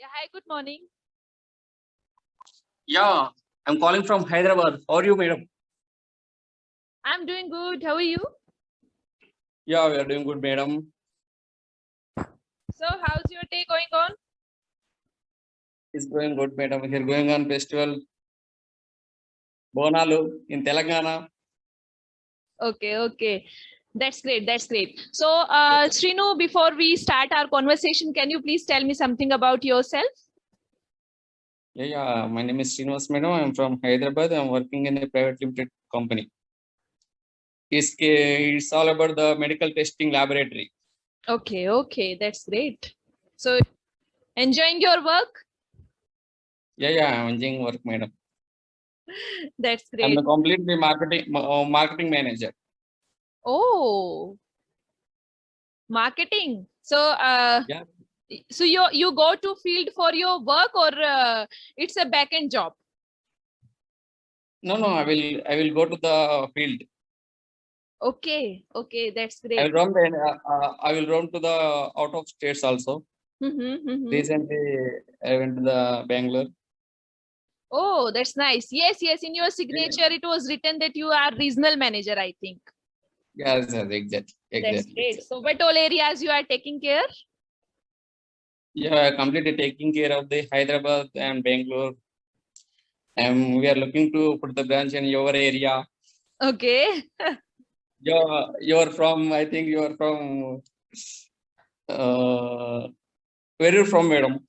Yeah, hi, good morning. Yeah, I'm calling from Hyderabad. How are you, madam? I'm doing good. How are you? Yeah, we are doing good, madam. So, how's your day going on? It's going good, madam. We're going on festival Bonalu in Telangana. Okay. That's great. That's great. So, Srinu, before we start our conversation, can you please tell me something about yourself? Yeah. My name is Srinivas, madam. I'm from Hyderabad. I'm working in a private limited company. It's all about the medical testing laboratory. Okay. That's great. So, enjoying your work? Yeah, I'm enjoying work, madam. That's I'm great. the completely marketing manager. Oh, marketing. So, Yeah. so you go to field for your work, or it's a back end job? No, I will go to the field. Okay. That's I great. will roam I will roam to the out of states also. Mm-hmm. Recently, I went to the Bangalore. Oh, that's nice. Yes. In your signature, it was written that you are regional manager, I think. Yes, exactly. That's Exactly. great. So, what all areas you are taking care? Yeah, completely taking care of the Hyderabad and Bangalore. And we are looking to put the branch in your area. Okay. You're from, I think you're from, uh, where you from, madam?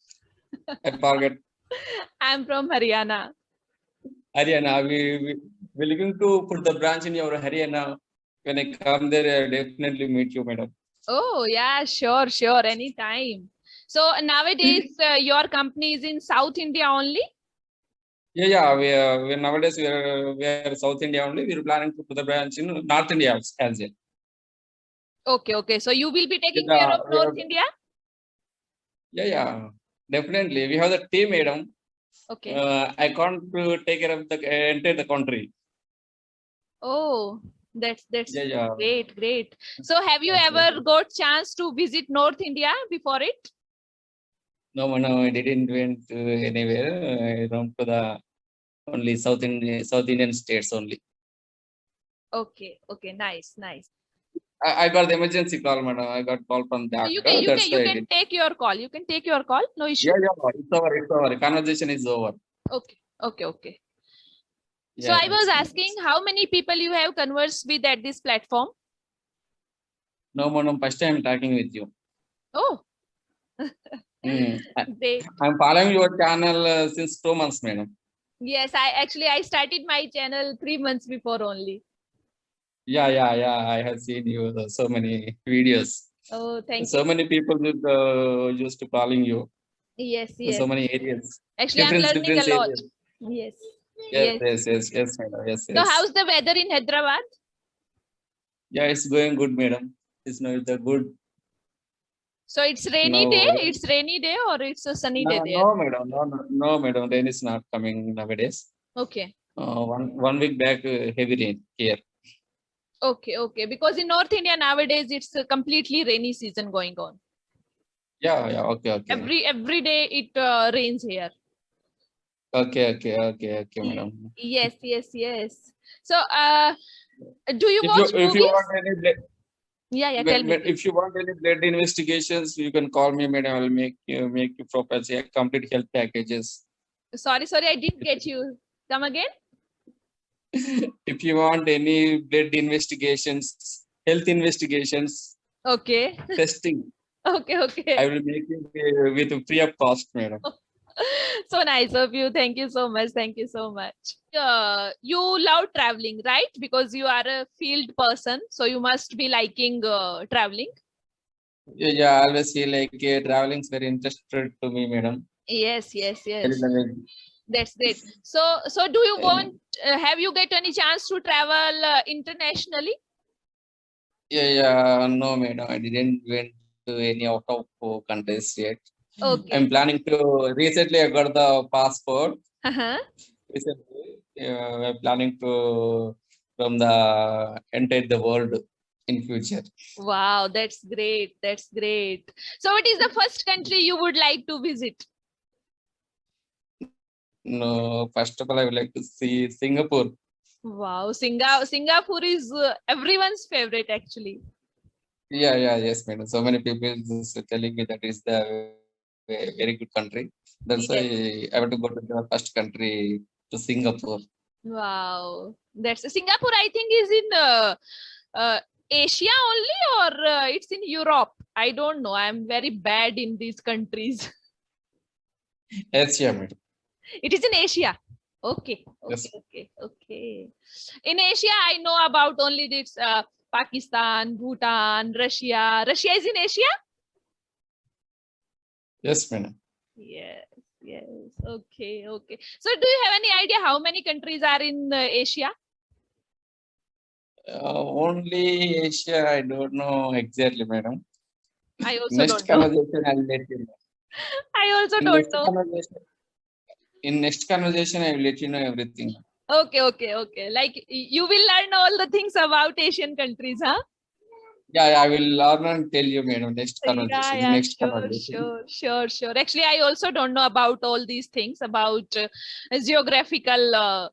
I forget. I'm from Haryana. Haryana. We're looking to put the branch in your Haryana. When I come there, I'll definitely meet you, madam. Oh, yeah, sure. Anytime. So, nowadays, your company is in South India only? Yeah. We nowadays we are South India only. We're planning to put the branch in North India as well. Okay. So, you will be taking care Yeah, of North India? yeah. Definitely. We have the team, madam. Okay. I can't take care of the entire country. Oh, that's Yeah. great. So, have you Yes. ever got chance to visit North India before it? No, I didn't went anywhere. I went to the only South Indian states only. Okay. Nice. I got the emergency call, madam. I got call from So doctor. That's you why I can did. take your call. You can take your call. No issue. Yeah. It's over. It's over. Conversation is over. Okay. So I was Yes. asking how many people you have conversed with at this platform? No, madam. First time talking with you. Oh, Hmm. great. I'm following your channel since 2 months, madam. Yes, I started my channel 3 months before only. Yeah. I have seen you so many videos. Oh, thank So you. many people used to calling you Yes. in so many areas, Actually, I'm different learning a different lot. areas. Yes. Yes, Yes. yes, yes, yes, madam. So Yes. how's the weather in Hyderabad? Yeah, it's going good, madam. It's not the good So it's rainy day. now. It's rainy day or it's a sunny No, day no, there? madam. No, madam. Rain is not coming nowadays. Okay. One week back, heavy rain here. Okay. Because in North India nowadays it's a completely rainy season going on. Yeah. Okay. Every day it rains here. Okay, madam. Yes. So do you If you watch if you movies? want any blood, Yeah, tell me please. if you want any blood investigations, you can call me, madam. I will make you proper complete health packages. Sorry, I didn't get you. Come again? If you want any blood investigations, health investigations, Okay. testing, I Okay. will make it with free of cost, madam. So nice of you. Thank you so much. You love traveling, right? Because you are a field person, so you must be liking traveling. Yeah, I always feel like traveling is very interested to me, madam. Yes. Very lovely. That's great. So do you want? Have you get any chance to travel internationally? No, madam. I didn't went to any out of countries yet. Okay. I'm planning to. Recently, I got the passport. Uh-huh. Recently, we're planning to from the enter the world in future. Wow, that's great. So what is the first country you would like to visit? No, first of all, I would like to see Singapore. Wow, Singapore is everyone's favorite actually. Yes, madam. So many people is telling me that is the very good country. That's why Yes. I want to go to the first country to Singapore. Wow, that's Singapore. I think is in uh, Asia only, or it's in Europe. I don't know. I'm very bad in these countries. Asia, madam. It is in Asia. Okay, Yes. okay. In Asia, I know about only this Pakistan, Bhutan, Russia. Russia is in Asia? Yes, madam. Yes. Okay. So do you have any idea how many countries are in Asia? Only Asia, I don't know exactly, madam. I also Next don't know. conversation, I'll let you know. I also In don't next know. conversation, I will let you know everything. Okay. Like you will learn all the things about Asian countries, huh? Yeah, I will learn and tell you, madam. Next conversation. Yeah, Next conversation. sure. Actually, I also don't know about all these things about geographical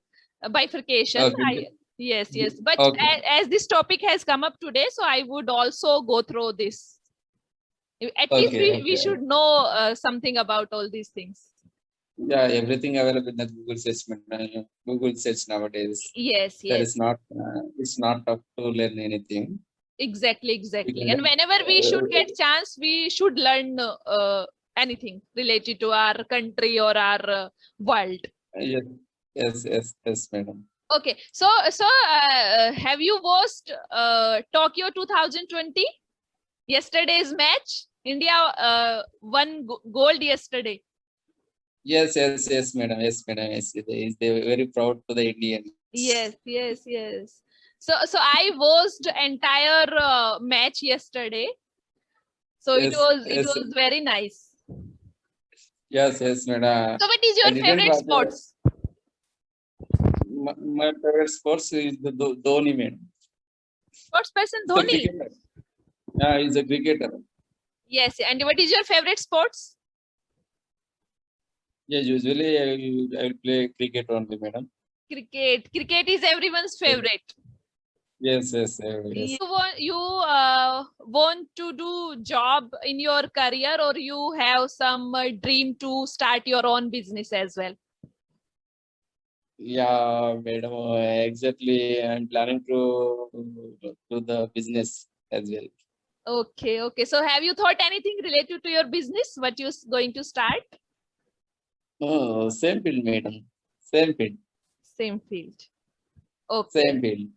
bifurcation. Okay. Yes. But Okay. as this topic has come up today, so I would also go through this. At least we Okay. should know something about all these things. Yeah, everything available in the Google search, madam. Google search nowadays. Yes. It's not tough to learn anything. Exactly. You can And whenever we should learn, get chance, we should learn anything related to our country or our world. yes, madam. Okay, so have you watched Tokyo 2020? Yesterday's match, India won gold yesterday. Yes, madam. Yes, madam. Yes, they were very proud to the Indians. Yes. So I watched entire match yesterday. So it Yes, was very nice. yes, madam. So what is I your didn't favorite watch sports? my favorite sports is the Dhoni, madam. Sports person It's a Dhoni. cricketer. Yeah, he's a cricketer. Yes, and what is your favorite sports? Yeah, usually I will play cricket only, madam. Cricket is everyone's favorite. Yes. Want to do job in your career, or you have some dream to start your own business as well? Yeah, madam. Exactly. I'm planning to do the business as well. Okay. So have you thought anything related to your business? What you're going to start? Oh, same field, madam. Same field. Same field. Okay. Same field.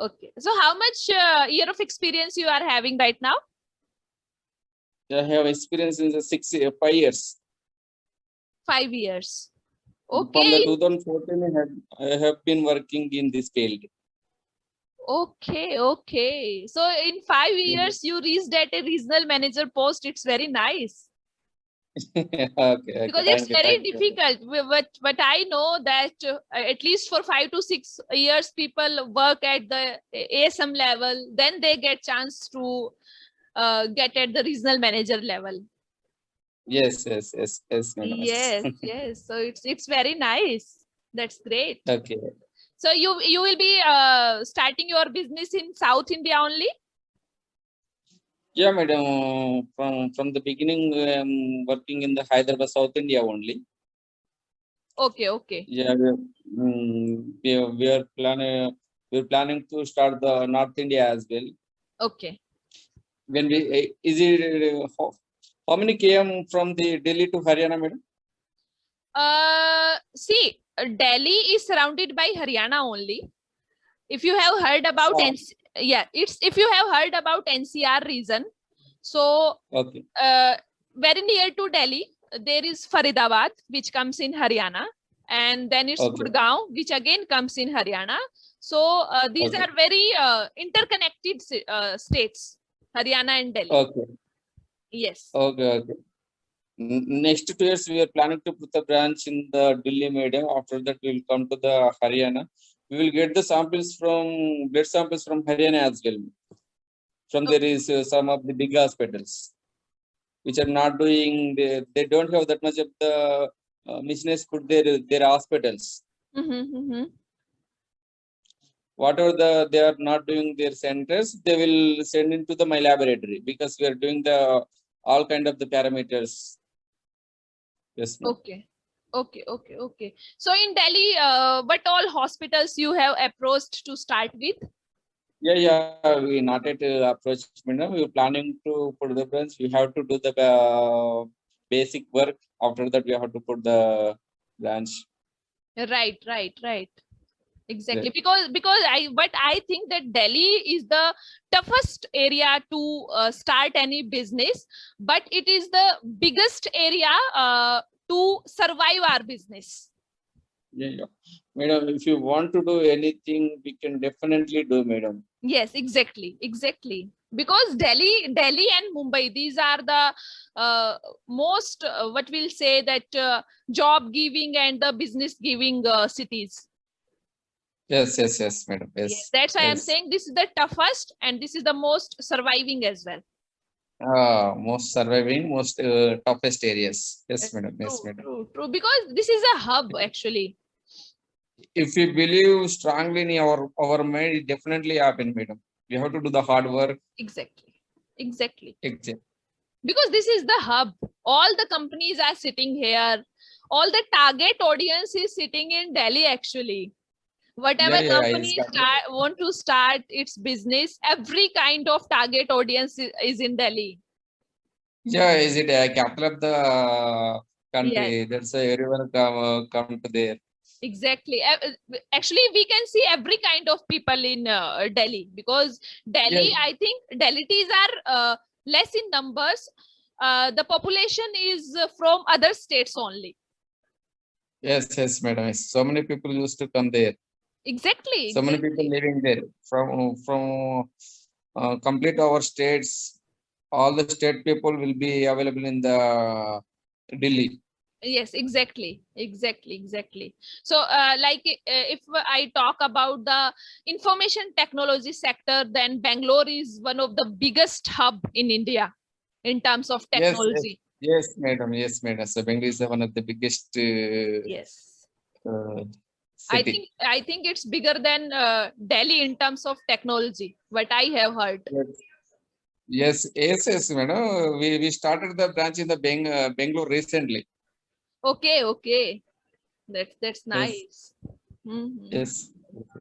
Okay. So how much year of experience you are having right now? I have experience in the 5 years. 5 years. From Okay. the 2014, I have been working in this field. Okay. So in 5 years, you reached at a regional manager post. It's very nice. Okay. Because it's very Thank you. difficult. But I know that at least for 5 to 6 years, people work at the ASM level. Then they get chance to get at the regional manager level. Yes, madam. Yes. So it's very nice. That's great. Okay. So you will be starting your business in South India only? Yeah, madam. From the beginning, working in the Hyderabad, South India only. Okay. Yeah, we're planning to start the North India as well. Okay. When we how many km from the Delhi to Haryana, madam? See, Delhi is surrounded by Haryana only. If you have heard about if you have heard about NCR region, so Okay. Very near to Delhi, there is Faridabad, which comes in Haryana, and then it's Gurgaon, which again comes in Haryana. So these are very interconnected states, Haryana and Delhi. Okay. Yes. Okay. Next 2 years, we are planning to put a branch in the Delhi medium. After that, we will come to the Haryana. We will get the blood samples from Haryana as well. From there is some of the big hospitals which are not doing. They don't have that much of the missionaries put their hospitals. Mm-hmm. Whatever they are not doing their centers, they will send into the my laboratory, because we are doing the all kind of the parameters. Yes, ma'am. Okay. So in Delhi, what all hospitals you have approached to start with? Yeah. We not yet approached, madam. We are planning to put the branch. We have to do the basic work. After that, we have to put the branch. Right. Exactly. Yeah. Because I think that Delhi is the toughest area to start any business, but it is the biggest area to survive our business. Yeah. Madam, if you want to do anything, we can definitely do, madam. Yes, exactly. Because Delhi and Mumbai, these are the most what we'll say that job giving and the business giving cities. Yes, madam. Yes, Yes, that's why I'm yes. saying this is the toughest and this is the most surviving as well. Most surviving, most toughest areas. Yes, madam. Yes, madam. True. Because this is a hub actually. If we believe strongly in our mind, it definitely happen, madam. We have to do the hard work. Exactly. Exactly. Because this is the hub. All the companies are sitting here. All the target audience is sitting in Delhi actually. Whatever company want to start its business, every kind of target audience is in Delhi. Yeah, is it a capital of the country? Yes. That's why everyone come to there. Exactly. Actually, we can see every kind of people in Delhi, because Delhi, Yes. I think Delitis are less in numbers. The population is from other states only. Yes, madam. So many people used to come there. Exactly. So many people living there from complete our states. All the state people will be available in the Delhi. Yes, exactly. So if I talk about the information technology sector, then Bangalore is one of the biggest hub in India in terms of technology. Yes, madam. So Bangalore is one of the biggest Yes, city. I think it's bigger than Delhi in terms of technology, what I have heard. Yes, madam. We started the branch in the Bangalore recently. Okay. That's nice. Yes.